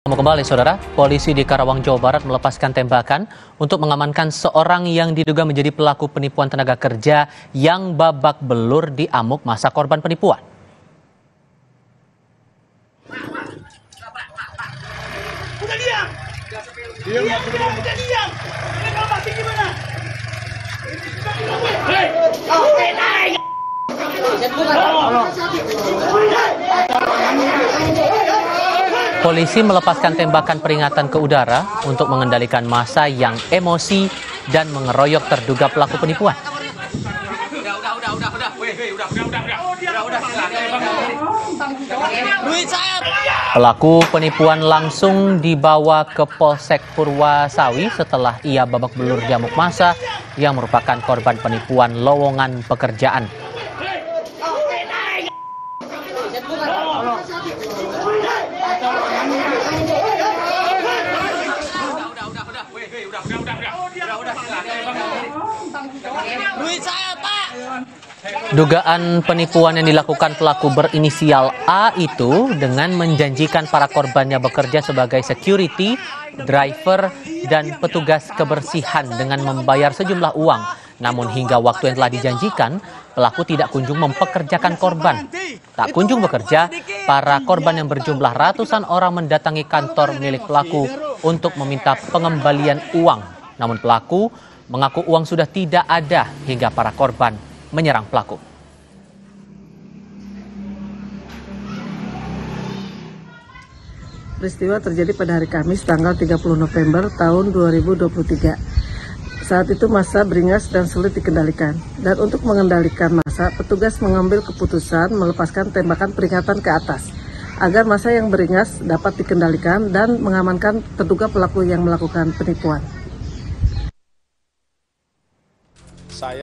Kembali saudara, polisi di Karawang, Jawa Barat melepaskan tembakan untuk mengamankan seorang yang diduga menjadi pelaku penipuan tenaga kerja yang babak belur di amuk masa korban penipuan. Udah diam! Diam! Ini kalau mati gimana? Hei! Naik! Polisi melepaskan tembakan peringatan ke udara untuk mengendalikan massa yang emosi dan mengeroyok terduga pelaku penipuan. Pelaku penipuan langsung dibawa ke Polsek Purwasawi setelah ia babak belur di amuk massa yang merupakan korban penipuan lowongan pekerjaan. Dugaan penipuan yang dilakukan pelaku berinisial A itu dengan menjanjikan para korbannya bekerja sebagai security, driver, dan petugas kebersihan dengan membayar sejumlah uang. Namun hingga waktu yang telah dijanjikan, pelaku tidak kunjung mempekerjakan korban. Tak kunjung bekerja, para korban yang berjumlah ratusan orang mendatangi kantor milik pelaku untuk meminta pengembalian uang. Namun pelaku mengaku uang sudah tidak ada hingga para korban menyerang pelaku. Peristiwa terjadi pada hari Kamis tanggal 30 November tahun 2023. Saat itu massa beringas dan sulit dikendalikan. Dan untuk mengendalikan massa, petugas mengambil keputusan melepaskan tembakan peringatan ke atas agar massa yang beringas dapat dikendalikan dan mengamankan terduga pelaku yang melakukan penipuan.